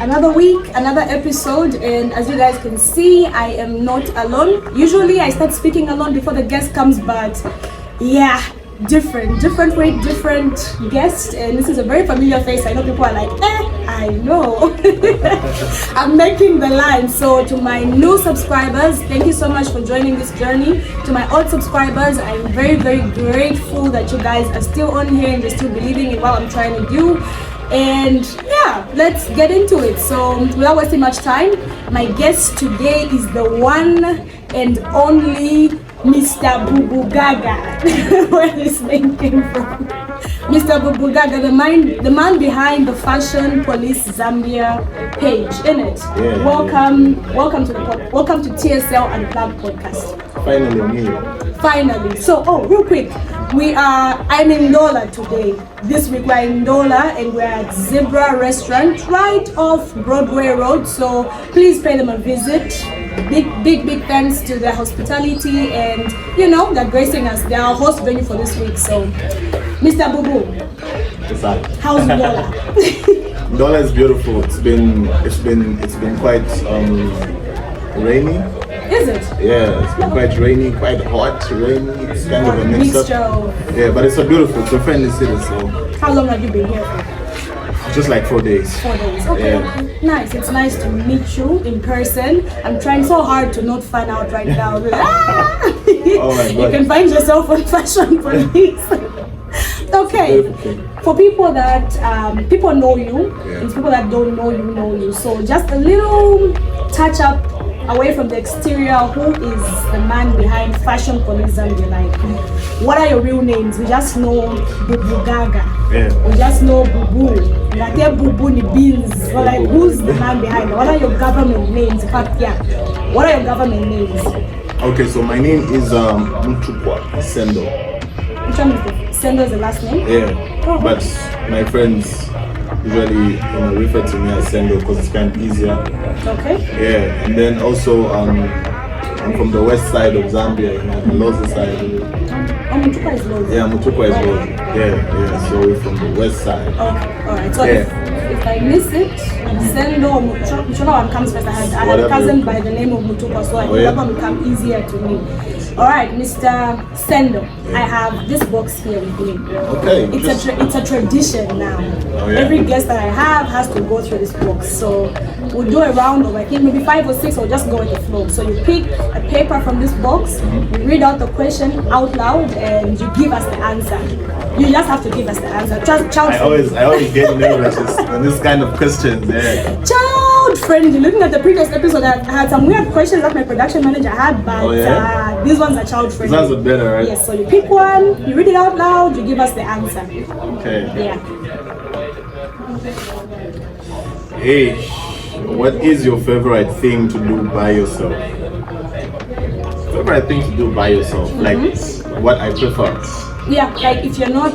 another week, another episode, and as you guys can see, I am not alone. Usually I start speaking alone before the guest comes, but yeah, different way, different guest, and this is a very familiar face. I know people are like, I know. I'm making the line. So to my new subscribers, thank you so much for joining this journey. To my old subscribers, I'm very grateful that you guys are still on here and you're still believing in what I'm trying to do. And yeah, let's get into it. So without wasting much time, my guest today is the one and only Mr. Bubu Gaga. Where this name came from. Mr. Bubu Gaga, the man behind the Fashion Police Zambia page, innit? Yeah, welcome to TSL Unplugged podcast. Finally. So, real quick, I'm in Ndola today. This week we're in Ndola and we're at Zebra Restaurant right off Broadway Road. So please pay them a visit. Big thanks to their hospitality and they're gracing us. They're our host venue for this week. So, Mr. Bubu, how's Ndola? Ndola is beautiful. It's been quite rainy. Is it? Yeah, it's been quite rainy, quite hot, rainy. It's kind of a mixture. Yeah, but it's it's a friendly city. So. How long have you been here for? Just like 4 days. 4 days. Okay. Yeah. Nice. It's nice to meet you in person. I'm trying so hard to not fan out right now. Oh my God. You can find yourself on Fashion Police. Okay. For people that people know you, and people that don't know you. So just a little touch up away from the exterior. Who is the man behind Fashion Police Zambia? Like, what are your real names? We just know Bubu Gaga. Yeah. We just know Bubu. Like Bubu ni Beans. Or like, who's the man behind it? What are your government names? In fact, yeah. What are your government names? Okay, so my name is Mutukwa Sendo. Which one is the Sendo is the last name? Yeah. Oh. But my friends usually refer to me as Sendo because it's kind of easier. Okay. Yeah, and then also I'm from the west side of Zambia, the Loza side. Mutukwa is Loza. Yeah, Mutukwa is Loza. Yeah. So we're from the west side. Okay, alright. So if I miss it, Sendo, whichever one comes first. I had a cousin by the name of Mutukwa, so I think that one will come easier to me. Alright, Mr. Sendo, I have this box here with me. Okay. It's a tradition now. Oh, yeah. Every guest that I have has to go through this box. So we'll do a round of, I think, maybe 5 or 6, or just go with the flow. So you pick a paper from this box, you read out the question out loud, and you give us the answer. You just have to give us the answer. I always get nervous on this kind of questions. Yeah. Child friendly. Looking at the previous episode, I had some weird questions that my production manager had, but these ones are child friendly. These ones are better, right? Yes. So you pick one, you read it out loud, you give us the answer. Okay. Yeah. Hey, what is your favorite thing to do by yourself? Favorite thing to do by yourself, like what I prefer. Yeah, like if you're not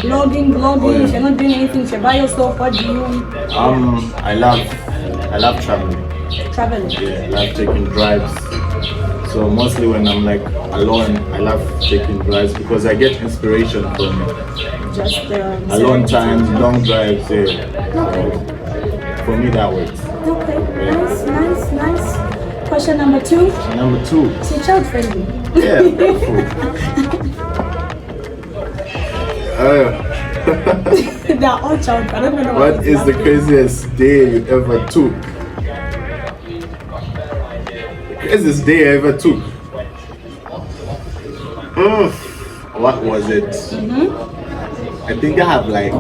blogging, if you're not doing anything, if you're by yourself, what do you? I love traveling. Traveling. Yeah, I love taking drives. So mostly when I'm like alone, I love taking drives because I get inspiration from just alone times, long drives. Yeah. So for me that works. Okay. Yeah. Nice. Question number 2. Number 2. So you're child friendly. Yeah. They're all child. I don't even know what is the craziest day you ever took? The craziest day I ever took. What was it? I think I have like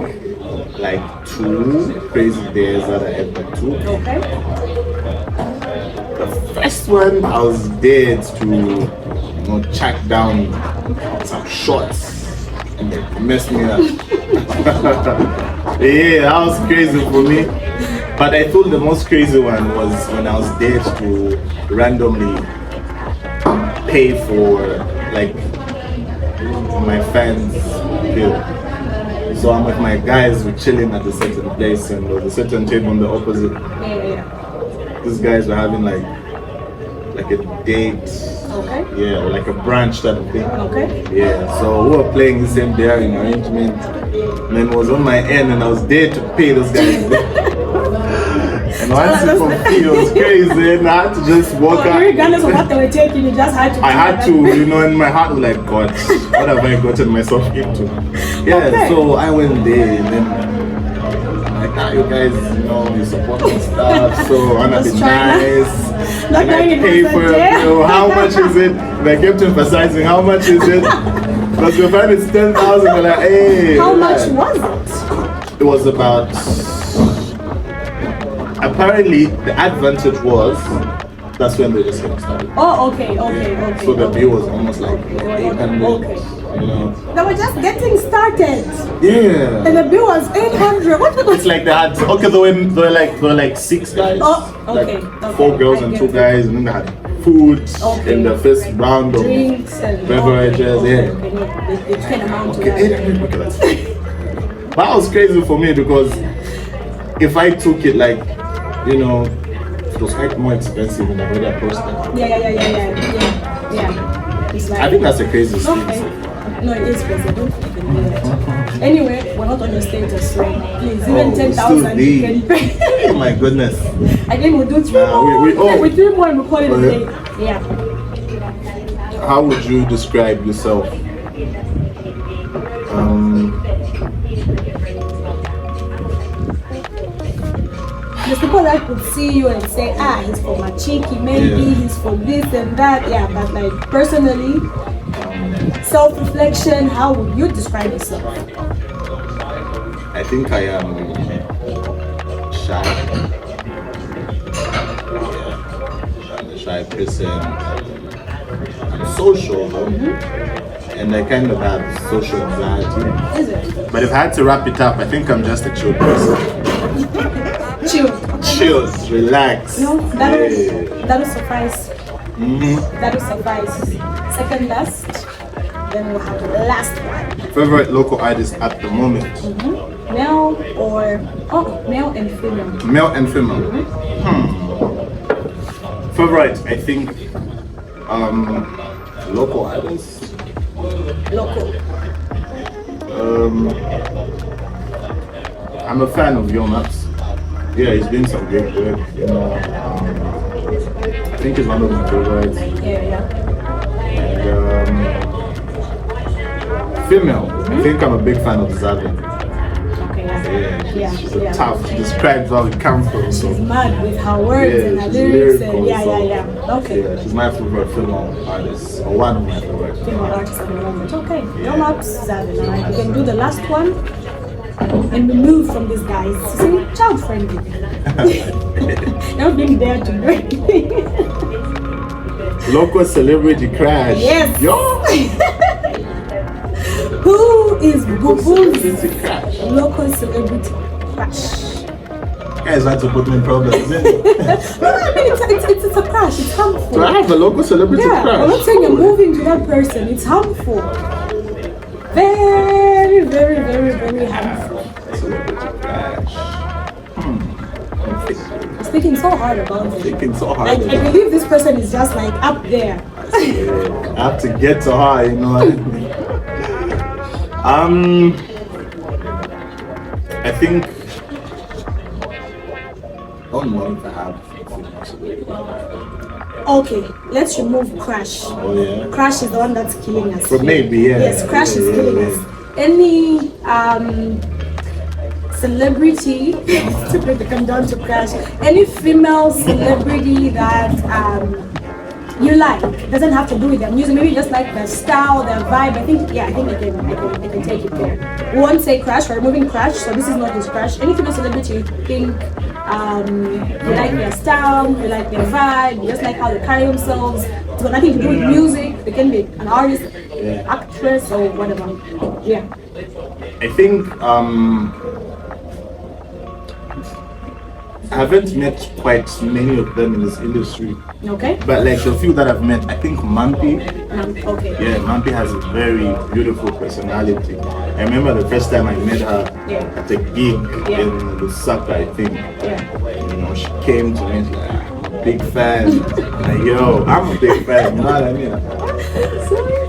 2 crazy days that I ever took. Okay. The first one, I was there to track down some shots. And they messed me up. Yeah, that was crazy for me. But I thought the most crazy one was when I was there to randomly pay for like my fans' bill. So I'm with my guys, we're chilling at a certain place, and there was a certain table on the opposite. These guys were having like a date. Okay. Yeah, or like a brunch type of thing. Okay. Yeah, so we were playing the same daring arrangement. And then it was on my end and I was there to pay those guys. Once you complete, it was crazy. And I had to just walk out. Regardless of what they were taking, you just had to. I had to, in my heart was like, God, what have I gotten myself into? Yeah, Okay. so I went there and then like, you guys, you support my stuff, so I wanna be Just trying to- nice. Not And I knowing it pay was for a it. deal. How much is it? And I kept emphasizing, how much is it? Because your friend is 10,000. They're like, hey. How relax. much was it? It was about. Apparently, the advantage was that's when they just got started. Oh, okay. So the okay. bill was almost like 800. Okay. They were just getting started, Yeah. and the bill was 800. What was It's like they had there were like 6 guys. Oh, okay, Like okay, 4 girls I and get 2 it. guys, and then they had food in the first round of drinks and beverages. Okay, Yeah. okay. It can amount to Okay, that. 800. Okay, that's fine. That was crazy for me because if I took it like, it was quite more expensive when I already approached them. Yeah. It's like, I think that's a crazy scheme. okay. No, it is crazy. I don't think you can do that. Anyway, we're not on your status, so please, even 10,000 you can pay. Oh my goodness. Again, we'll do 3 Nah, more. we- With 3 more and we'll call it a Okay. day. Yeah. How would you describe yourself? There's people that could see you and say, he's for my cheeky, maybe Yeah. he's for this and that. Yeah, but like personally, self-reflection, how would you describe yourself? I think I am shy. Yeah, I'm a shy person. I'm social though. And I kind of have social anxiety. Is it? But if I had to wrap it up, I think I'm just a chill person. Chill. Chills, relax. No, Yeah. that'll suffice. Mhm. That'll suffice. Second last, then we'll have the last one. Favorite local artist at the moment? Male or male and female. Male and female. Favorite, I think, local artists. Local. I'm a fan of Yomax. Yeah, he's doing some great work. I think he's one of my favorites. Yeah. And female, I think I'm a big fan of ZAMBIA. Okay. Yeah. She's a tough. She describes where we come from. So She's mad with her words yeah, and her she's lyrics lyrical, and so, yeah. Okay. Yeah, she's my favorite female artist, or one of my favorite. Female artist at the moment. Okay. No maps, Zabi. Alright. You can do the last one and we move from these guys. See, child friendly. Not being there to do anything. Local celebrity crash. Yes. Yo. Who is Bubu's Celebrity crash. local celebrity crush? Guys had to put me in problems, isn't it? No, I mean it's a crush. It's harmful. Do I have a local celebrity Yeah, crash? I'm not saying you're moving to that person. It's harmful. Very, very, very, very harmful. Celebrity crash. I'm thinking so hard about it. Thinking so hard. I believe this person is just like up there. I have to get to her, you know what I mean? I think I don't know if I have. Okay, let's remove crush. Oh yeah. Crush is the one that's killing us. But maybe, yeah. Yes, crush is killing us. Any celebrity, to make it come down to crush, any female celebrity that you like, doesn't have to do with their music, maybe just like their style, their vibe. I think I can take it there. We won't say crush, we're removing crush, so this is not his crush. Any female celebrity you think you like their style, you like their vibe, you just like how they carry themselves. It's got nothing to do with music. They can be an artist, actress, or whatever. Yeah. I think I haven't met quite many of them in this industry. Okay. But like the few that I've met, I think Mampi. Okay. Yeah, Mampi has a very beautiful personality. I remember the first time I met her at a gig in Lusaka, I think. Yeah. You know, she came to me, she's like, I'm a big fan. Like, yo, I'm a big fan, you know what I mean?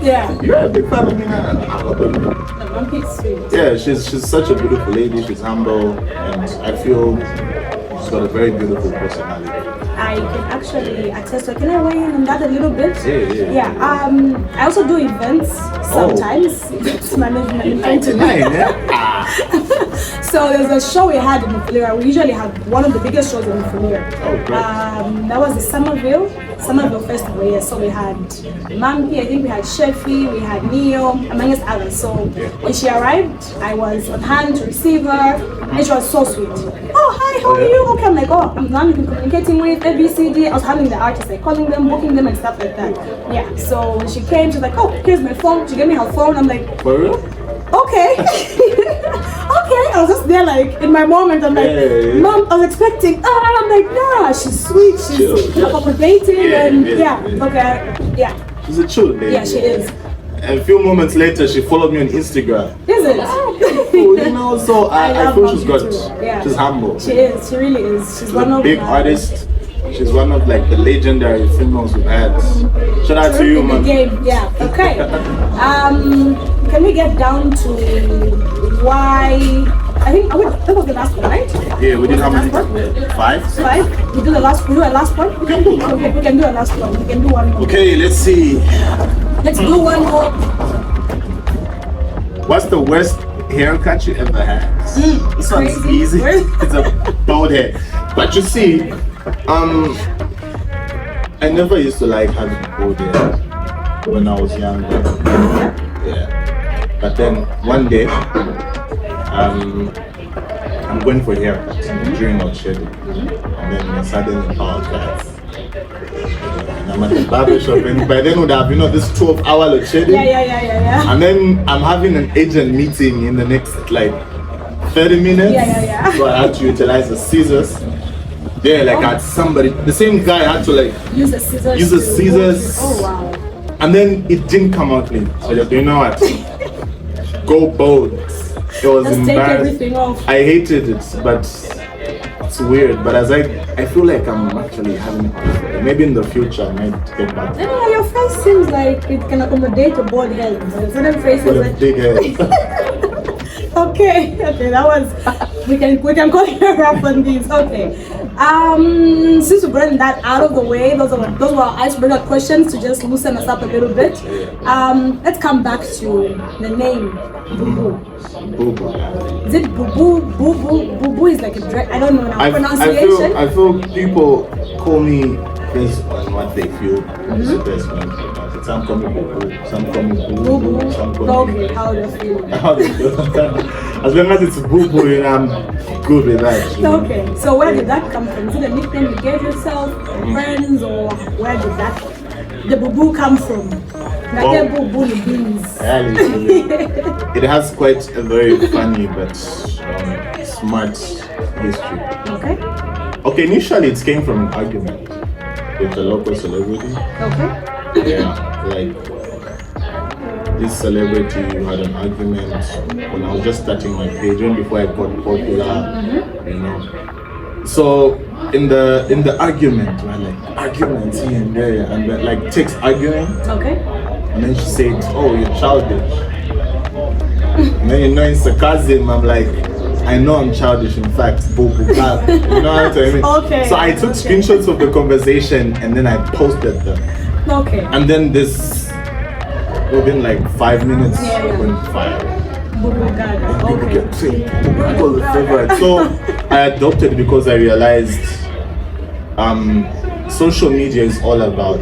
Yeah. You're a big fan of me now. I'm a big fan. I'm sweet. Yeah, she's such a beautiful lady, she's humble, and I feel got a very beautiful personality. I can actually attest to it. Can I weigh in on that a little bit? Yeah. I also do events sometimes. Events management. 99, So there's a show we had in Mufulira. We usually have one of the biggest shows in Mufulira. Oh, great. That was the Somerville Festival, yes. So we had Mampi, I think we had Shefi, we had Neo, amongst others. So when she arrived, I was on hand to receive her, and she was so sweet. Oh, hi, how are you? Okay, I'm like, oh, I'm not even communicating with ABCD. I was handling the artists, like calling them, booking them, and stuff like that. Yeah, so when she came, she was like, oh, here's my phone. She gave me her phone. I'm like, For real? okay. Okay, I was just there like in my moment. I'm like, Mom, I was expecting. I'm like, nah, she's sweet, she's accommodating, and okay. She's a chill lady. Yeah, she is. And a few moments later, she followed me on Instagram. Is it? So I feel she's humble. She is. She really is. She's one a of big artist. She's one of like the legendary females we've had. Shout out to you, man. Game. Yeah. Okay. Can we get down to why? I think that was the last one, right? Yeah, we did how many? 5? 5. We do the last. We do a last one. We can do one. Okay, we can do a last one. We can do one more. Okay, let's see. Let's do one more. What's the worst haircut you ever had? This one's crazy. easy. It's a bald head. But you see, I never used to like having bald hair when I was younger. Yeah. But then one day, I'm going for a haircut during our schedule. And then I suddenly found that. And I'm at the barber shop, and by then would have, this 12-hour load shedding. Yeah. And then I'm having an agent meeting in the next like 30 minutes. Yeah. So I had to utilize the scissors. Yeah, like I had somebody, the same guy had to like use the scissors. Oh wow. And then it didn't come out clean. So I just, you know what? Go bold. It was Let's embarrassing. take everything off. I hated it, but it's weird. But as I feel like I'm actually having it. Maybe in the future I might get back. I don't know, your face seems like it can accommodate a bald head. Certain faces With a like big head. Okay, that was we can call it a wrap on these. Okay. Since we've gotten that out of the way, those were our icebreaker questions to just loosen us up a little bit. Let's come back to the name Boo Boo. Is it Boo Boo? Boo Boo is like a dress. I don't know now. Pronunciation. I feel people call me based on what they feel is the best one. Some call me Boo Boo, some call me Boo Boo, some call me. Okay, how do you feel? How do you feel? As long as it's Boo Boo, I'm good with that. Okay, so where did that come from? Is it a nickname you gave yourself, friends, or where did the Boo Boo come from? Boo Boo beans. It has quite a very funny but smart history. Okay, initially it came from an argument with a local celebrity. Okay. Yeah, like this celebrity had an argument when I was just starting my page, even before I got popular, So in the argument, right, like arguments here and there, and then, like text arguing. Okay. And then she said, "Oh, you're childish." And then in sarcasm, I'm like, I know I'm childish. In fact, boo boo blah. You know what I mean? Okay. So I took screenshots of the conversation and then I posted them. Okay. And then this, within like 5 minutes, went viral. Okay. So I adopted because I realized social media is all about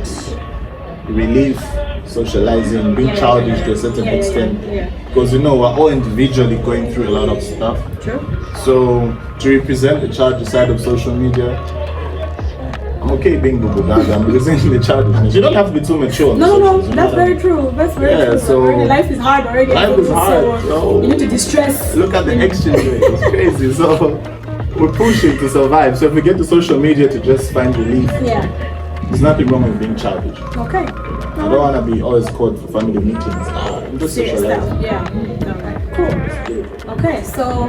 relief, socializing, being childish to a certain extent. Because we're all individually going through a lot of stuff. True. So to represent the childish side of social media, I'm okay being boo boo. I'm representing the childishness. You don't have to be too mature. No, that's very true. That's very true. So life is hard already. Life is hard. So you need to distress. Look at the exchange rate. It's crazy. So we're pushing to survive. So if we get to social media to just find relief, there's nothing wrong with being childish. Okay. I don't want to be always called for family meetings. I'm just socializing. Okay. Cool. Okay. So.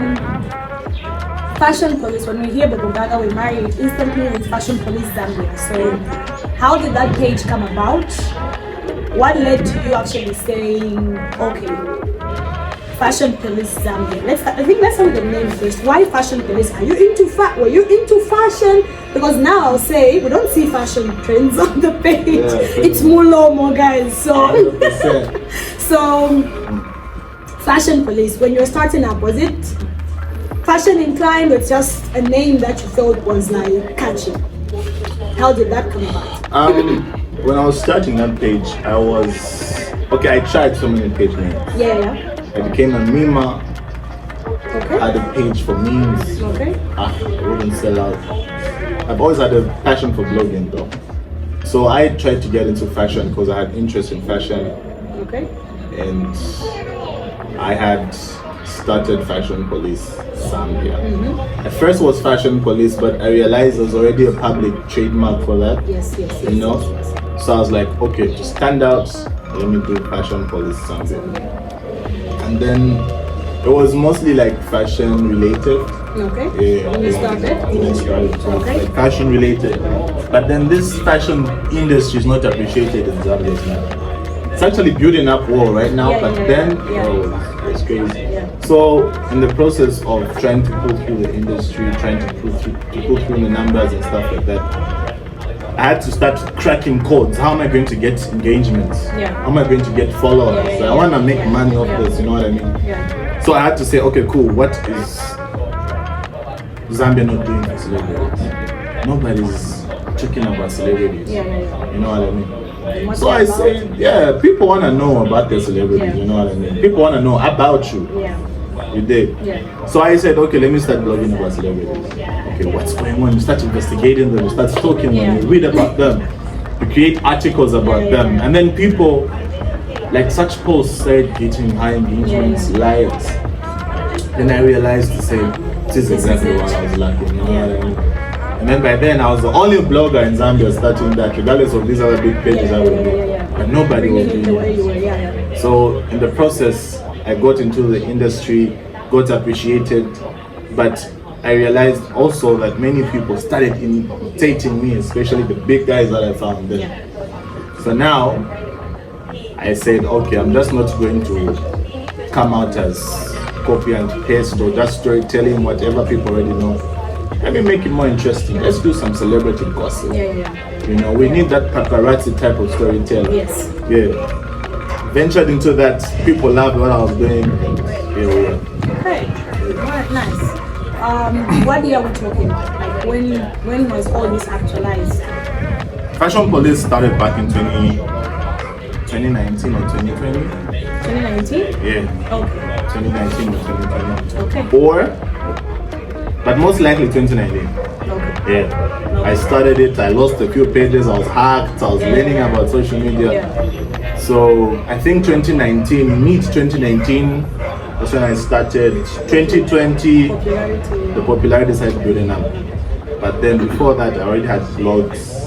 Fashion Police, when we hear Bobogaga, we marry it instantly with Fashion Police Zambia. So how did that page come about? What led to you actually saying, okay, Fashion Police Zambia. I think let's start with the name first. Why Fashion Police? Are you into were you into fashion? Because now I'll say we don't see fashion trends on the page. Yeah, it's more guys. So 100%. So Fashion Police, when you were starting up, was it fashion inclined, or it's just a name that you felt was like catchy? How did that come about? When I was starting that page, I tried so many page names. Yeah. I became a memer. Okay. I had a page for memes. Okay. I wouldn't sell out. I've always had a passion for blogging though. So I tried to get into fashion because I had interest in fashion. Okay. And I had started Fashion Police Zambia. At first it was Fashion Police, but I realized there was already a public trademark for that. Yes. You know? So I was like, okay, to stand out, let me do Fashion Police Zambia. And then it was mostly like fashion related. Okay. Yeah. When you started? So okay. Like fashion related. But then this fashion industry is not appreciated in Zambia now. It's actually building up well right now, but then it's crazy. Yeah. So in the process of trying to pull through the industry, trying to pull through the numbers and stuff like that, I had to start cracking codes. How am I going to get engagements? Yeah. How am I going to get followers? So I want to make money off this, you know what I mean? Yeah. So I had to say, okay, cool, what is Zambia not doing for celebrities? Nobody's talking about celebrities. Yeah. You know what I mean? So I say, people want to know about their celebrities, you know what I mean? People want to know about you. Yeah. You did. Yeah. So I said, okay, let me start blogging about celebrities. Okay, what's going on? You start investigating them, you start stalking them, you read about them, you create articles about them, and then people, like such posts started getting high engagements, likes. Then I realized to say, this is exactly what I was lacking, you know what I mean? And then by then I was the only blogger in Zambia starting that, regardless of these other big pages I would do. But nobody was doing it. So in the process, I got into the industry, got appreciated, but I realized also that many people started imitating me, especially the big guys that I found there. So now I said, okay, I'm just not going to come out as copy and paste or just storytelling whatever people already know. Let me make it more interesting. Let's do some celebrity gossip. You know, we need that paparazzi type of storytelling. Yes. Yeah. Ventured into that. People loved what I was doing. Okay. Alright, nice. What year are we talking? Like when was all this actualized? Fashion Police started back in 2019 or 2020. 2019? Yeah. Okay. 2019 or 2020. Okay. But most likely 2019. Okay. Yeah. I started it, I lost a few pages, I was hacked, I was learning about social media. So I think 2019, mid-2019, that's when I started. 2020, the popularity started building up. But then before that, I already had blogs.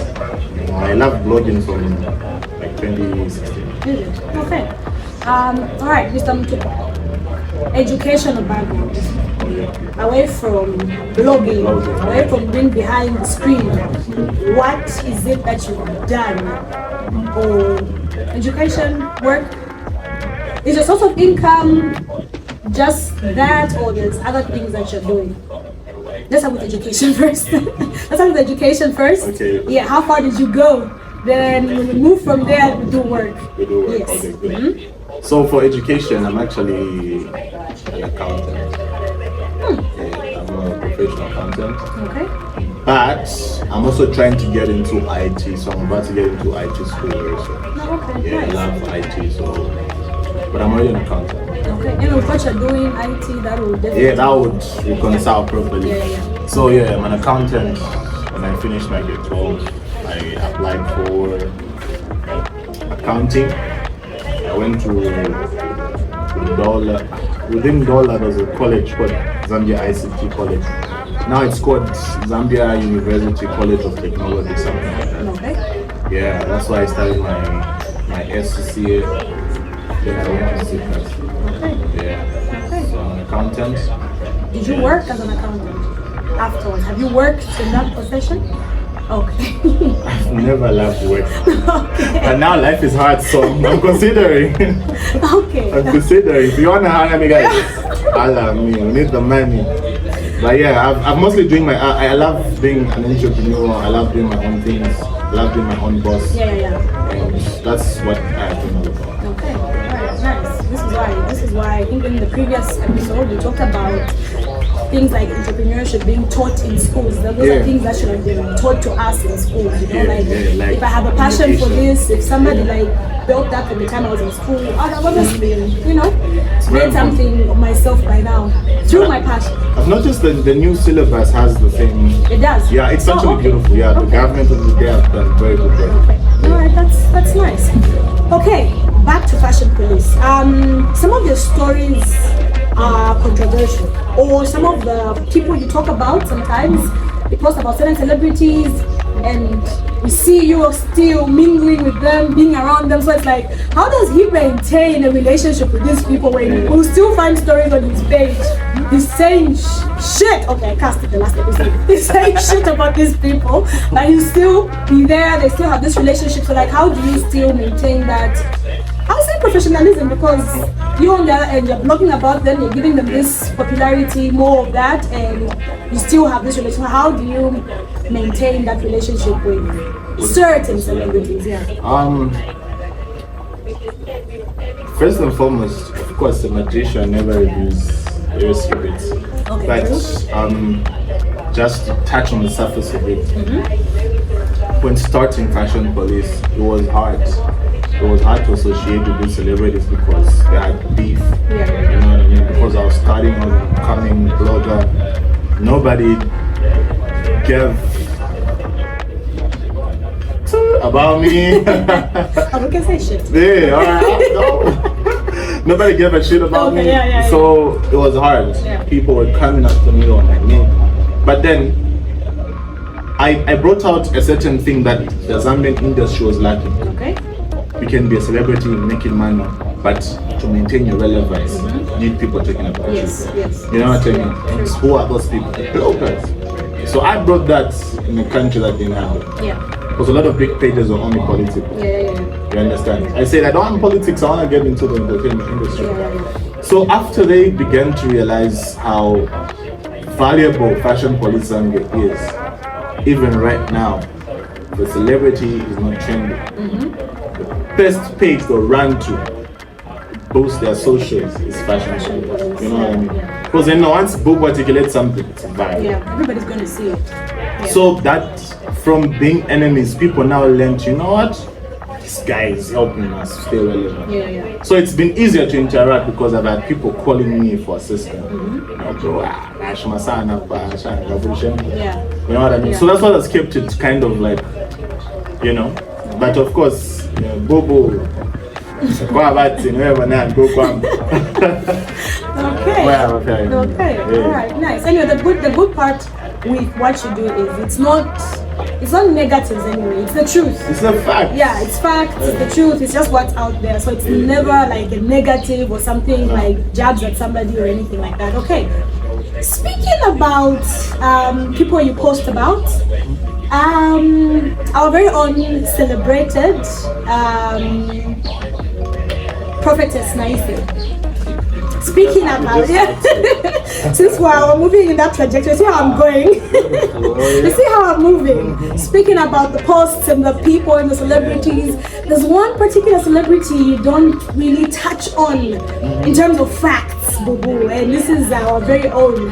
I loved blogging from like 2016. Okay. Alright, Mr. Mtupa. Educational background. Away from blogging, away from being behind the screen, what is it that you've done? Or education, work? Is your source of income just that, or there's other things that you're doing? Let's start with education first. Okay. Yeah, how far did you go? Then when we move from there, we do work. Yes. Okay, great. So for education, I'm actually an accountant. I'm a professional accountant. Okay. But I'm also trying to get into IT, so I'm about to get into IT school very soon. Okay. Yeah, Nice. I love IT, so but I'm already an accountant. Okay. And with what you're doing, IT, that will definitely. Yeah, that would reconcile properly. Yeah. So yeah, I'm an accountant. When I finished my grade 12, I applied for accounting. I went to Dollar. Within Dollar, there's a college called Zambia ICT College. Now it's called Zambia University College of Technology, something like that. Okay. Yeah, that's why I started my SCCA. Then I went to CCAS. Okay. Yeah. Okay. So I'm an accountant. Did you work as an accountant afterwards? Have you worked in that profession? Okay. I've never loved work. Okay. But now life is hard, so I'm considering. Okay. I'm considering. If you want to hire me, guys, allow me. We need the money. But yeah, I've mostly doing my. I love being an entrepreneur. I love doing my own things. I love being my own boss. Yeah. And that's what I've been all about. Okay. Alright, nice. This is why I think in the previous episode we talked about things like entrepreneurship being taught in schools. Those are things that should have been taught to us in schools. You know, like if I have a passion for this, if somebody like built that from the time I was in school, I'd have obviously, you know, made something of myself by now through my passion. I've noticed that the new syllabus has the same. It does. Yeah, it's actually beautiful. Yeah, the government of the day have done very good work. Okay. Alright, that's nice. Okay, back to Fashion Police. Some of your stories are controversial, or some of the people you talk about sometimes they post about certain celebrities and we see you still mingling with them, being around them. So it's like, how does he maintain a relationship with these people when we'll still find stories on his page? He's saying shit. Okay, I cast it the last episode. He's saying shit about these people, but you still be there. They still have this relationship. So like, how do you still maintain that? I would say professionalism, because you on the other end, you're blogging about them, you're giving them this popularity, more of that, and you still have this relationship. How do you maintain that relationship with certain celebrities? Yeah. First and foremost, of course, the magician never reveals their secrets. Okay. But just to touch on the surface of it, when starting Fashion Police, it was hard. It was hard to associate with these celebrities because they had beef. Yeah. You know what I mean? Because I was starting as a becoming blogger. Nobody gave about me. Oh, we can say shit. Yeah, alright. No. Nobody gave a shit about me. Yeah. So it was hard. Yeah. People were coming up to me on my name. But then I brought out a certain thing that the Zambian industry was lacking. Okay. You can be a celebrity making money, but to maintain your relevance, you need people talking about you. Yes. You know what I mean? And who are those people? The bloggers. So I brought that in a country that didn't have it. Yeah. Because a lot of big pages are only political. Yeah. You understand? I said I don't want politics, I want to get into the entertainment industry. Yeah. So after they began to realize how valuable Fashion Police Zambia is, even right now, the celebrity is not trending. The first page they'll run to boost their socials is Fashion Police. You know what I mean? Because then once Book articulates something, it's viral. Yeah, everybody's going to see it. Yeah. So that from being enemies, people now learn to, you know what? This guy is helping us stay relevant. Yeah. So it's been easier to interact because I've had people calling me for assistance. You know what I mean? Yeah. So that's what has kept it kind of like, you know. But of course, Bobo, go about it, wherever now, go come. Okay. Well, okay. All right. Nice. Anyway, the good part with what you do is it's not negatives anyway. It's the truth. It's a fact. Yeah, it's facts. It's the truth. It's just what's out there. So it's never like a negative or something like jabs at somebody or anything like that. Okay. Speaking about people you post about, our very own celebrated prophetess Naisi. Speaking about since we're moving in that trajectory, see how I'm going. You see how I'm moving. Speaking about the posts and the people and the celebrities, there's one particular celebrity you don't really touch on in terms of facts, boo boo, and this is our very own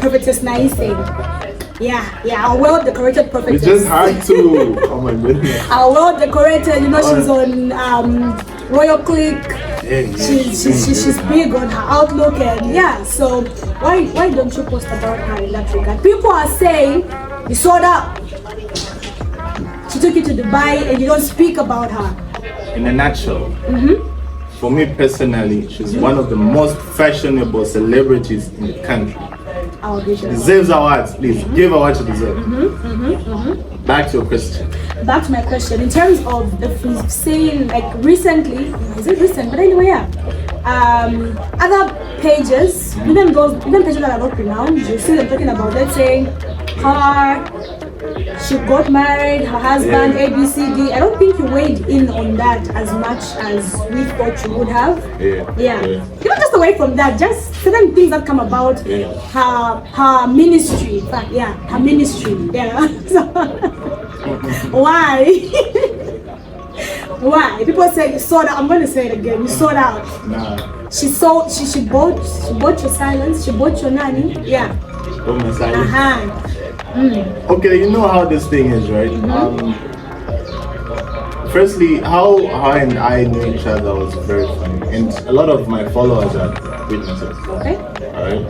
prophetess Naisi. Yeah, our well-decorated prophetess. We just had to. Oh my goodness. Our well-decorated, you know, she's on Royal Click. She's big on her outlook, and yeah. So why don't you post about her in that regard? People are saying you sold up. She took you to Dubai, and you don't speak about her. In a nutshell, for me personally, she's one of the most fashionable celebrities in the country. Deserves awards, please. Give her what she deserves. Back to your question. Back to my question. In terms of if we've seen, like recently, is it recent? But anyway, yeah. Other pages, even pages that are not pronounced, you see them talking about, let's say, her she got married, her husband, ABCD. I don't think you weighed in on that as much as we thought you would have. Yeah. Even just away from that, just certain things that come about her ministry. In fact, her ministry. Yeah. So, why? Why? People say you sold out. I'm going to say it again. You sold out. Nah. She bought your silence. She bought your nanny. Yeah. Oh, my silence. Okay, you know how this thing is, right? Firstly, how her and I knew each other was very funny, and a lot of my followers are witnesses. Okay. Alright.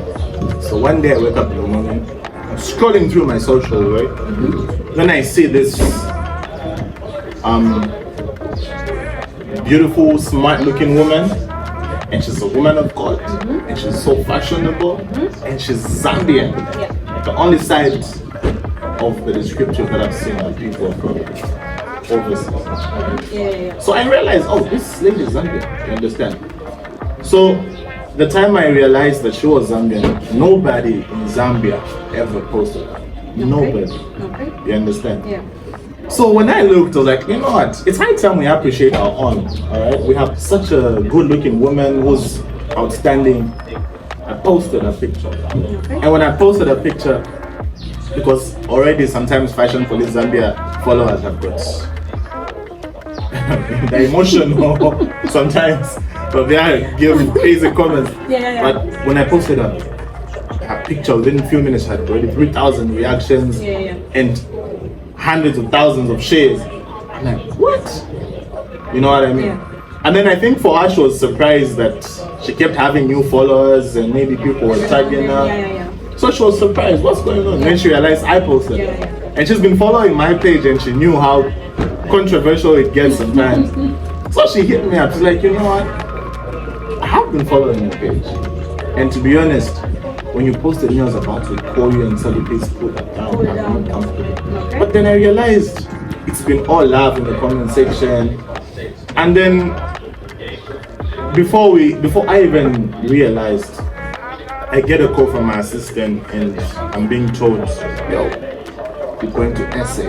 So one day I wake up in the morning, I'm scrolling through my social, right? Then I see this beautiful, smart-looking woman, and she's a woman of God, and she's so fashionable, and she's Zambian. The only side of the description that I've seen are people from overseas. So I realized, oh, this lady is Zambian. You understand? So the time I realized that she was Zambian, nobody in Zambia ever posted her. Nobody. You understand? Yeah. So when I looked, I was like, you know what? It's high time we appreciate our own. Alright? We have such a good-looking woman who's outstanding. I posted a picture. And when I posted a picture, because already sometimes Fashion Police Zambia followers have got the emotional sometimes, but they give crazy comments. But when I posted a picture, within a few minutes, I had already 3,000 reactions and hundreds of thousands of shares. I'm like, what? You know what I mean? And then I think for her, she was surprised that she kept having new followers and maybe people were tagging her. So she was surprised, what's going on? And then she realized I posted it. And she's been following my page and she knew how controversial it gets sometimes. So she hit me up, she's like, you know what? I have been following your page. And to be honest, when you posted me, I was about to call you and tell you, please put that down. I'm not comfortable. But then I realized it's been all love in the comment section. And then before I even realized, I get a call from my assistant and I'm being told, yo, you're going to essay.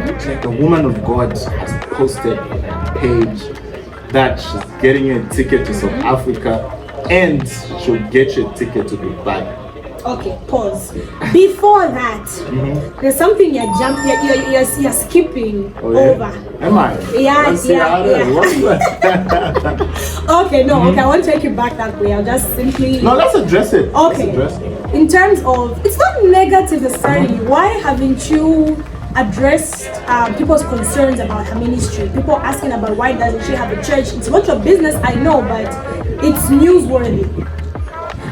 It's like a woman of God has posted a page that she's getting a ticket to South Africa and she'll get you a ticket to Dubai. Okay, pause. Before that, there's something you're skipping over. Am I? Yeah. Okay, okay, I won't take you back that way. I'll just simply... No, let's address it. Okay. In terms of... It's not negative necessarily. Why haven't you addressed people's concerns about her ministry? People asking about why doesn't she have a church? It's not your business, I know, but it's newsworthy.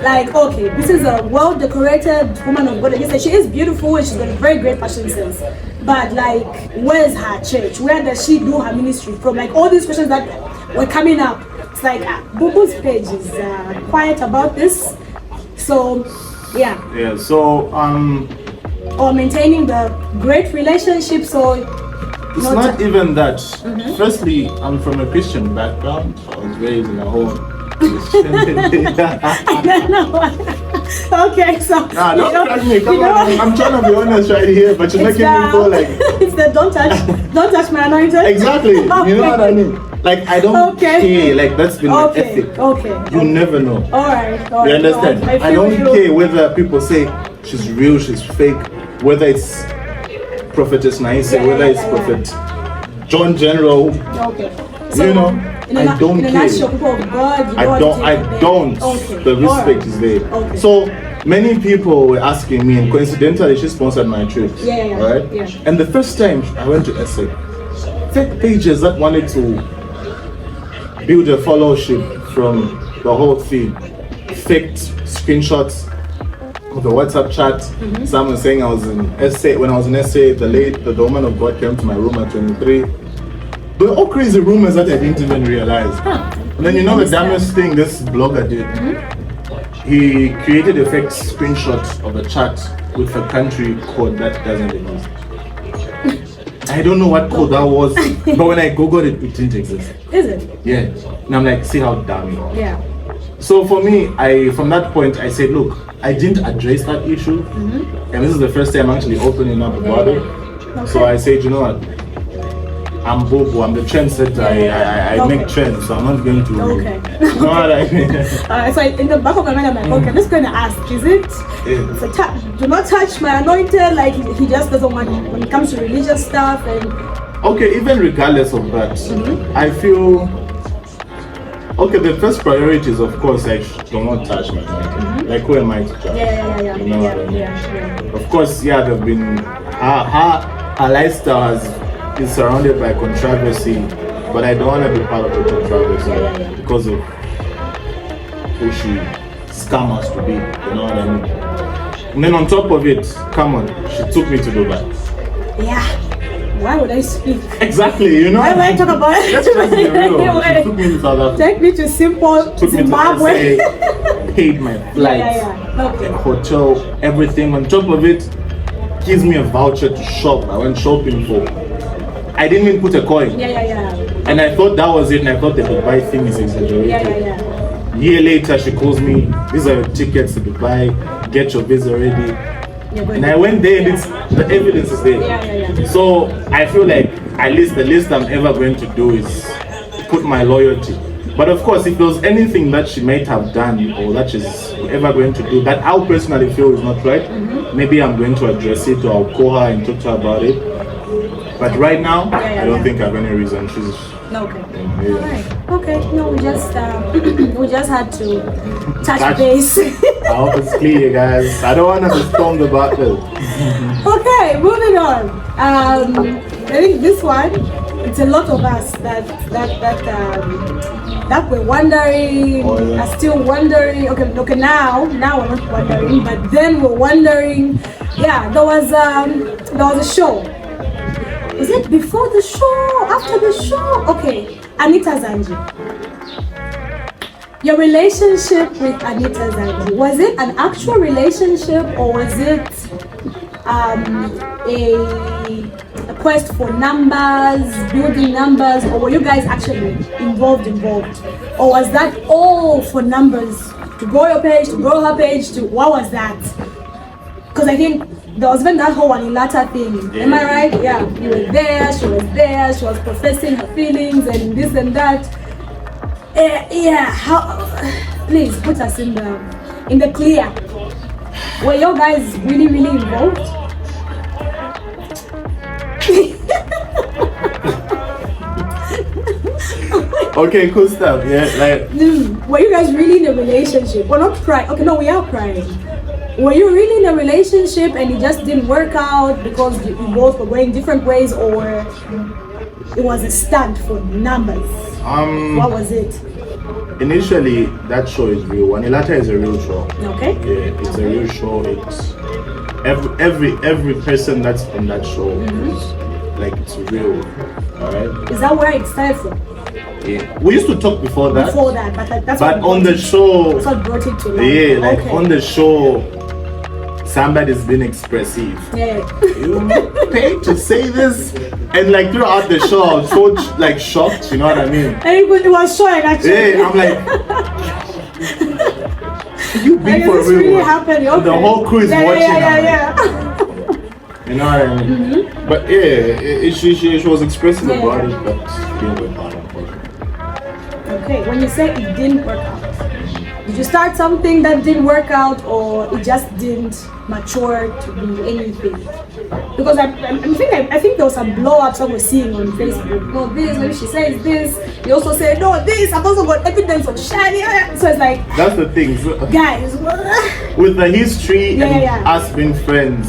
Like, okay, this is a well-decorated woman of God. Yes, she is beautiful and she's got a very great fashion sense. But like, where's her church? Where does she do her ministry from? Like, all these questions that were coming up. It's like, Bubu's page is quiet about this. So, yeah. Yeah, so, or maintaining the great relationship, so... It's not even that. Firstly, I'm from a Christian background. I was raised in a home. Okay, so nah, don't crack me. Come on, I'm trying to be honest right here, but you're making me feel like it's the don't touch my anointed. Exactly. You know what I mean? Like I don't care. Like that's been my ethic. You never know. All right. You understand? I don't care whether people say she's real, she's fake, whether it's Prophetess Naise, whether it's Prophet John General. So, you know. I don't care. I don't. The respect is there. So many people were asking me, and coincidentally, she sponsored my trips. Right? And the first time I went to SA, fake pages that wanted to build a followership from the whole feed, faked screenshots of the WhatsApp chat. Someone saying I was in SA. When I was in SA, the woman of God came to my room at 23. There were all crazy rumors that I didn't even realize. And then you know the dumbest thing this blogger did? He created a fake screenshot of a chat with a country code that doesn't exist. I don't know what code that was, but when I googled it, it didn't exist. Is it? Yeah. And I'm like, see how dumb you are. Yeah. So for me, from that point, I said, look, I didn't address that issue, and this is the first time I'm actually opening up about it. Okay. So I said, you know what? I'm Bobo, I'm the trendsetter, I make trends, so I'm not going to... Okay. You know what I mean? So in the back of my mind, I'm like, okay, I'm just going to ask, is it... So do not touch my anointed, like he just doesn't want when it comes to religious stuff and... Okay, even regardless of that, I feel... Okay, the first priority is, of course, like, do not touch my anointed. Like, who am I to touch? Yeah. You know what I mean? Of course, yeah, there have been... Her lifestyle is surrounded by controversy, but I don't want to be part of the controversy because of who she scam us to be, you know what I mean? And then on top of it, come on, she took me to Dubai. Yeah. Why would I speak? Exactly, you know. Why would I talk about it? Let's just be real. She took me to South Africa. Take me to simple Zimbabwe. Paid my flights, Okay. hotel, everything. On top of it, gives me a voucher to shop. I went shopping for. I didn't even put a coin. Yeah. And I thought that was it, and I thought the Dubai thing is exaggerated. Yeah. Year later, she calls me, these are your tickets to Dubai, get your visa ready. And I went there, and the evidence is there. Yeah. So I feel like at least the least I'm ever going to do is put my loyalty. But of course, if there was anything that she might have done or that she's ever going to do that I personally feel is not right, maybe I'm going to address it or I'll call her and talk to her about it. But right now, I don't think I have any reason. She's okay. Alright. Okay. No, we just had to touch base. I hope it's clear, guys. I don't want to storm the battle. Okay, moving on. I think this one, it's a lot of us that we're wondering, are still wondering. Okay, now we're not wondering, but then we're wondering. Yeah, there was a show. Was it before the show? After the show? Okay, Anita Zanji. Your relationship with Anita Zanji, was it an actual relationship or was it a quest for numbers, building numbers, or were you guys actually involved? Or was that all for numbers? To grow your page, to grow her page, what was that? Because I think there was even that whole Wanilata thing. Am I right? Yeah, you were there, she was professing her feelings and this and that. Please put us in the clear. Were you guys really involved? Okay, cool stuff. Yeah, like. Were you guys really in a relationship? We're not crying. Okay, no, we are crying. Were you really in a relationship and it just didn't work out because you both were going different ways, or it was a stunt for numbers? What was it? Initially, that show is real. Wanilata is a real show. Okay. Yeah, it's a real show. It's every person that's in that show is like it's real. Alright. Is that where it started from? Yeah. We used to talk before that. But that's but on the show. That's what brought it to life. Yeah, like on the show, somebody's been expressive. Yeah. You paid to say this, and like throughout the show, I was so like shocked. You know what I mean? And it was showing actually. Yeah, I'm like, you be for real. Really happened. Okay. The whole crew is watching. Yeah. You know what I mean? But yeah, she was expressive about it, but it didn't work out. Okay, when you say it didn't work out, did you start something that didn't work out, or it just didn't mature to be anything? Because I think there was some blow-ups I was seeing on Facebook. No, this, when she says this, you also say, no, this, I've also got evidence of shiny. So it's like, that's the thing. So, guys, with the history and us being friends,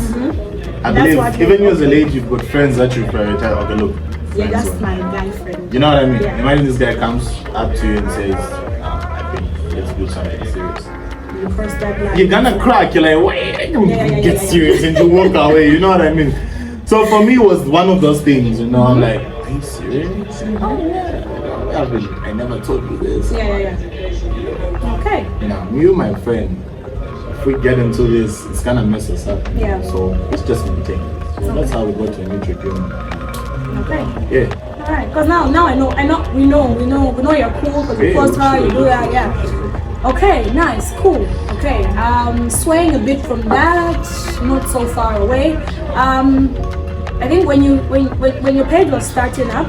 I believe even you as a lady, you've got friends that you prioritize. Okay, look. Yeah, that's my guy friend. You know what I mean? Yeah. Imagine this guy comes up to you and says, I think let's do something serious. You cross that line. You're gonna crack, you're like, wait, get serious and you walk away, you know what I mean? So for me, it was one of those things, you know, I'm like, are you serious? Oh yeah. I never told you this. Yeah. Okay. Now, you, my friend, if we get into this, it's gonna mess us up. Yeah. So let's just maintain it. So that's how we got to a mutual agreement. Okay. Yeah. Alright, because now we know you're cool because you post her, you do that, yeah. Okay, nice, cool. Okay, swaying a bit from that, not so far away. I think when your page was starting up,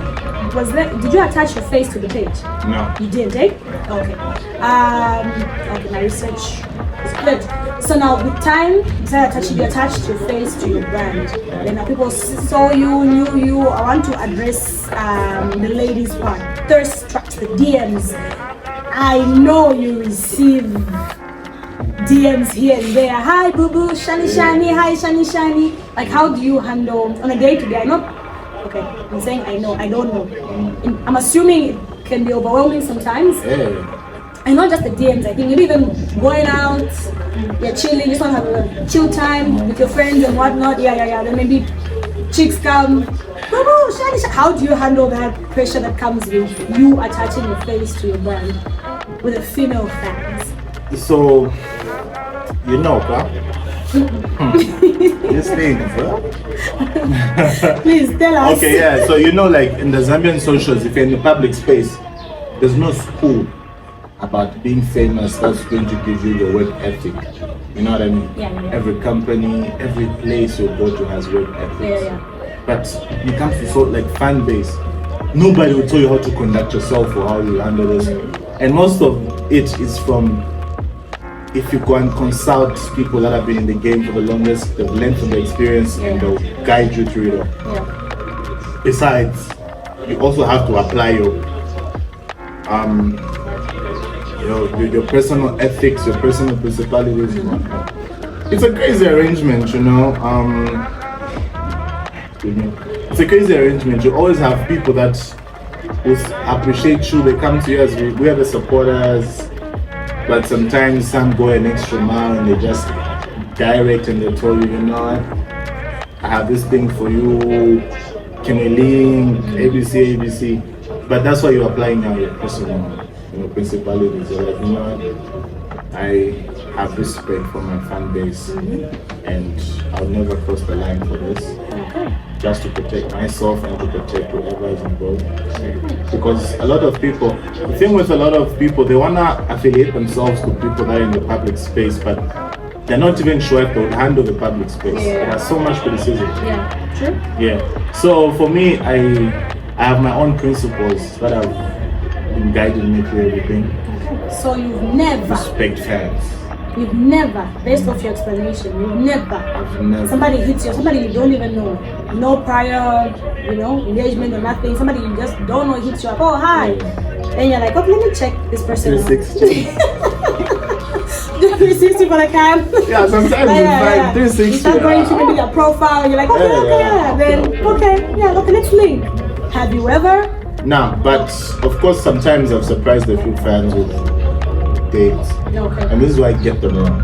did you attach your face to the page? No. You didn't, eh? Okay. Okay, my research is good. So now with time, you attached your face to your brand. Then now people saw you, knew you. I want to address the ladies part. Thirst traps, the DMs. I know you receive DMs here and there. Hi boo boo, shiny shiny, hi shiny shiny. Like how do you handle on a day to day? Okay, I'm saying I know, I don't know. I'm assuming it can be overwhelming sometimes. And not just the DMs, I think maybe even going out, you're chilling, just want to have a chill time with your friends and whatnot. Then maybe chicks come. How do you handle that pressure that comes with you attaching your face to your brand with the female fans? So, you know, huh? These things, huh? Please tell us. Okay, yeah. So you know, like in the Zambian socials, if you're in the public space, there's no school about being famous that's going to give you the work ethic. You know what I mean? Yeah. Every company, every place you go to has work ethics. But when it comes to sort like fan base, nobody will tell you how to conduct yourself or how you handle this. And most of it is from, if you go and consult people that have been in the game for the longest, they've learned from the experience and they'll guide you through it. Besides, you also have to apply your personal ethics, your personal principalities and whatnot. It's a crazy arrangement, you know. It's a crazy arrangement. You always have people that will appreciate you. They come to you as we are the supporters, but sometimes some go an extra mile and they just direct and they tell you, you know what, I have this thing for you. Can you link ABC? But that's why you're applying now your personal, principalities. You're like, you know what, I have respect for my fan base, and I'll never cross the line for this. Just to protect myself and to protect whoever is involved. Because a lot of people, the thing with a lot of people, they want to affiliate themselves to people that are in the public space, but they're not even sure if they would handle the public space. It has so much criticism. So for me, I have my own principles that have been guiding me through everything. So you've never respect fans. You've never, based off your explanation, I've never. Somebody hits you, somebody you don't even know, no prior, engagement or nothing. Somebody you just don't know hits you up. Oh hi, and you're like, okay, let me check this person. 360. 360 for the cam. Yeah, sometimes it's like 360. You start going to maybe their profile, and you're like, okay, let's link. Have you ever? No, but of course sometimes I've surprised a few fans with dates. And this is why I get them wrong.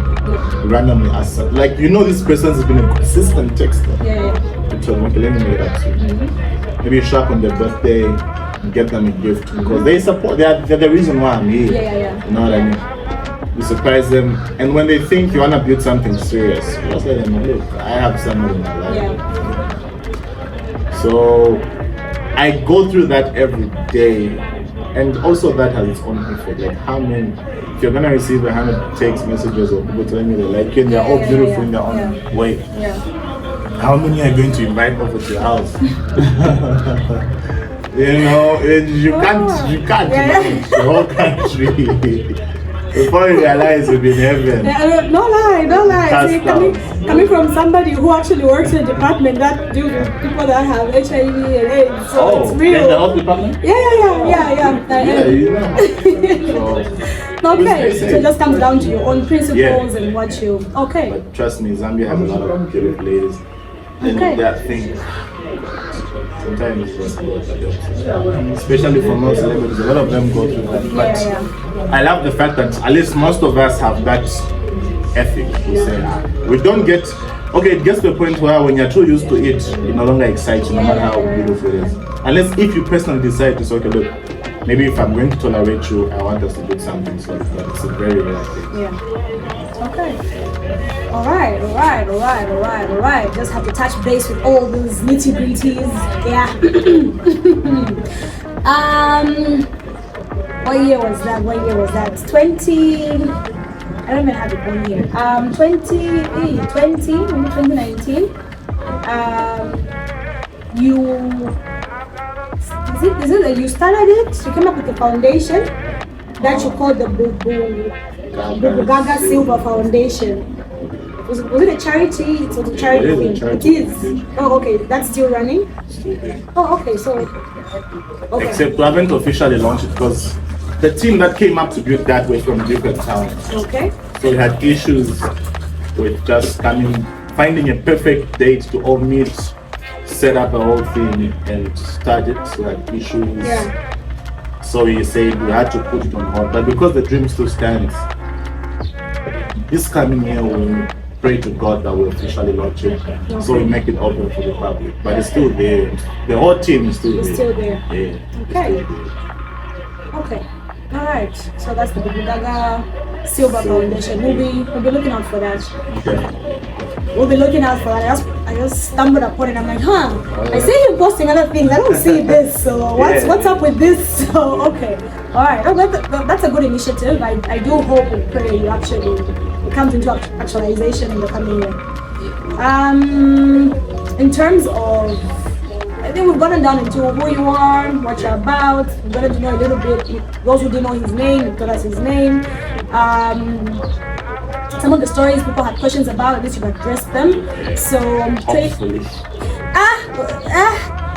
Randomly ask, like, this person has been a consistent texter. So okay, let me make that too. Maybe you show up on their birthday and get them a gift because they support. They're the reason why I'm here. You know what I mean? You surprise them, and when they think you wanna build something serious, you just let them know, look, I have someone in my life. So I go through that every day, and also that has its own effect. Like how many. If you're gonna receive 100 text messages or people telling you they like you and they're all beautiful in their own way, how many are going to invite over to your house? You can't manage the whole country. Before you realize you've been heaven. No lie. See, coming from somebody who actually works in a department that deals with people that have HIV and AIDS, so it's real. In the health department? Okay, so it just comes down to your own principles and what you. Okay. But trust me, Zambia has a lot of beautiful ladies. And that thing. Sometimes it's just especially for most celebrities, a lot of them go through that. But I love the fact that at least most of us have that ethic. We don't get. Okay, it gets to a point where when you're too used to it, it no longer excites you, no matter how beautiful it is. Unless if you personally decide to say, okay, look, maybe if I'm going to tolerate you, I want us to do something. So it's a very rare thing. Okay. All right. Just have to touch base with all those nitty gritties. What year was that? 20. I I don't even have it on here. 2019. Is it that you started it? You came up with a foundation that you called the Bubu Gaga Silver Foundation. Was it a charity? It was a charity thing. It is. Oh, okay. That's still running? Oh, okay. So, okay. Except we haven't officially launched it because the team that came up to build that were from different towns. Okay. So we had issues with just finding a perfect date to all meet, set up a whole thing and start it. So we had issues. Yeah. So we said we had to put it on hold. But because the dream still stands, this coming year we pray to God that we officially launch it. Okay. So we make it open for the public. But it's still there. The whole team is still there. It's still there. Yeah. Okay. Okay. All right. So that's the Bubu Gaga Silver Foundation. We'll be looking out for that. Okay. We'll be looking out for that. I just stumbled upon it. I'm like, I see you posting other things. I don't see this. So what's up with this? So okay. All right. Oh, that's a good initiative. I do hope and pray you actually it comes into actualization in the coming year. In terms of, I think we've gotten down into who you are, what you're about. We've gotten to know a little bit. Those who didn't know his name, you told us his name. Some of the stories people had questions about, at least you've addressed them. So Hopefully.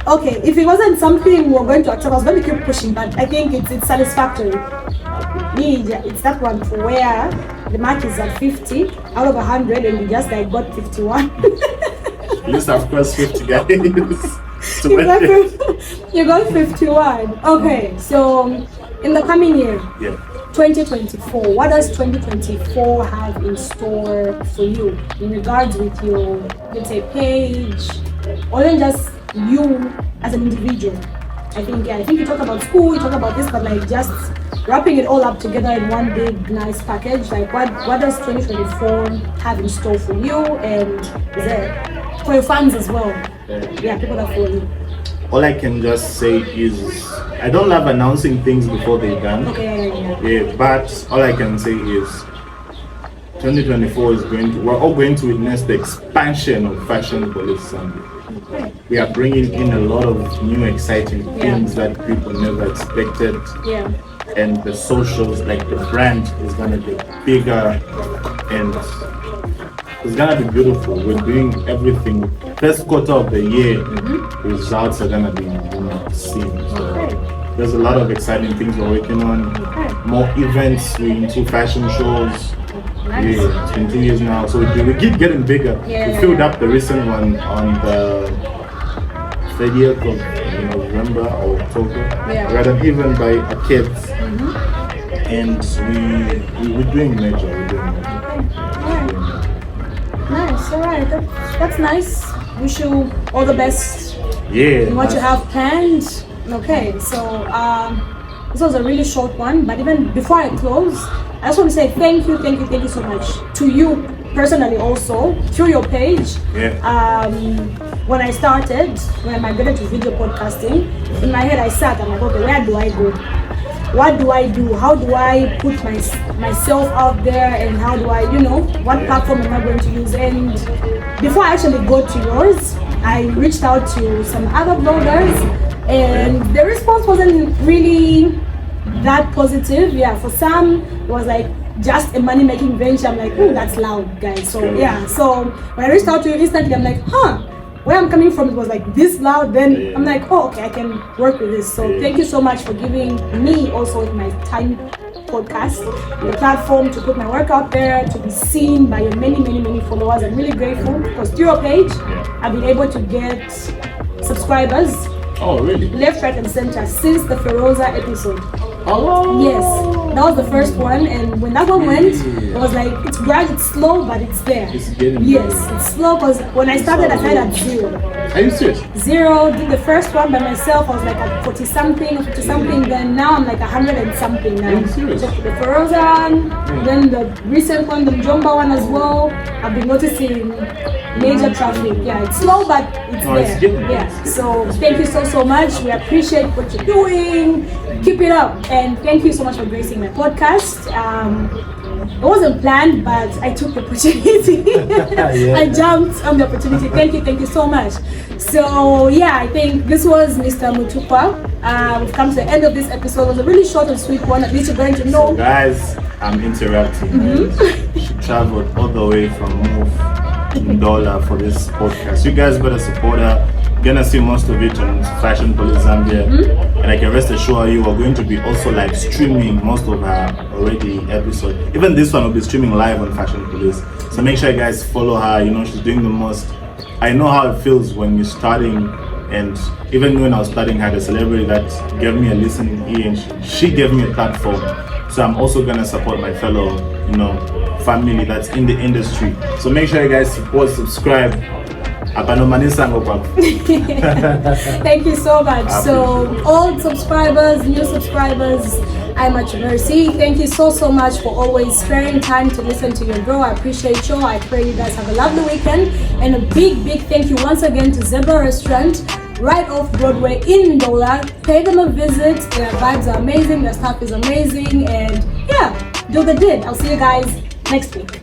Okay, if it wasn't something we were going to accept, I was going to keep pushing, but I think it's satisfactory. It's that one where the mark is at 50 out of 100 and you just like got 51. You just have crossed 50 guys. You got 51. Okay, so in the coming year, 2024, what does 2024 have in store for you in regards with your, let's say, page, or then just you as an individual? I think you talk about school, you talk about this, but like just wrapping it all up together in one big nice package. Like what does 2024 have in store for you, and is it for your fans as well? Yeah, people that follow you. All I can just say is I don't love announcing things before they're done. Okay. Yeah, but all I can say is 2024 we're all going to witness the expansion of Fashion Police Zambia. Okay. We are bringing in a lot of new exciting things that people never expected. Yeah. And the socials, like the brand is gonna get bigger and it's gonna be beautiful. We're doing everything. First quarter of the year, results are gonna be seen. So there's a lot of exciting things we're working on. More events, we're into fashion shows. Nice. Yeah, it's been 2 years now, so we keep getting bigger. We filled up the recent one on the 30th of November or October. We had an event by a kids, and we're doing major. Nice, alright. That's nice. Wish you all the best in what you have planned. Okay, so this was a really short one, but even before I close, I just want to say thank you so much to you personally also through your page. When I migrated to video podcasting, in my head I sat, I'm like, okay, where do I go? What do I do? How do I put myself out there, and how do I, what platform am I going to use? And before I actually go to yours, I reached out to some other bloggers, and the response wasn't really that positive. Yeah, for some it was like just a money-making venture. I'm like, oh, that's loud, guys. So yeah, so when I reached out to you instantly, I'm like, where I'm coming from, it was like this loud. Then I'm like, oh, okay, I can work with this. So thank you so much for giving me also my Time podcast the platform to put my work out there, to be seen by your many followers. I'm really grateful because through your page I've been able to get subscribers. Oh, really? Left, right, and center since the Feroza episode. Oh. Yes, that was the first one, and when that one went, it was like it's slow, but it's there. It's getting it's slow because when I started, I started at 0. Are you serious? 0. Did the first one by myself. I was like at 40 something, 50 something. Then now I'm like 100 and something now. Are you serious? So the Feroza, then the recent one, the Jomba one as well. I've been noticing major traffic. Yeah, it's slow, but it's there. So thank you so much. We appreciate what you're doing. Keep it up, and thank you so much for gracing my podcast. It wasn't planned, but I took the opportunity. Yeah. I jumped on the opportunity. Thank you so much. So yeah, I think this was Mr. Mutukwa. We've come to the end of this episode. It was a really short and sweet one. At least you're going to know. Guys, I'm interrupting. She traveled all the way from Ndola for this podcast. You guys better support her. You're gonna see most of it on Fashion Police Zambia, and I can rest assure you we're going to be also like streaming most of her already episode. Even this one will be streaming live on Fashion Police. So make sure you guys follow her. You know, she's doing the most. I know how it feels when you're starting, and even when I was starting, I had a celebrity that gave me a listening ear, and she gave me a platform. So I'm also gonna support my fellow, you know, family that's in the industry. So make sure you guys support, subscribe. Thank you so much. So old subscribers, new subscribers, I much mercy. Thank you so much for always sparing time to listen to your girl. I appreciate you. I pray you guys have a lovely weekend, and a big thank you once again to Zebra Restaurant right off Broadway in Ndola. Pay them a visit. Their vibes are amazing, their staff is amazing, and yeah, do the did. I'll see you guys next week.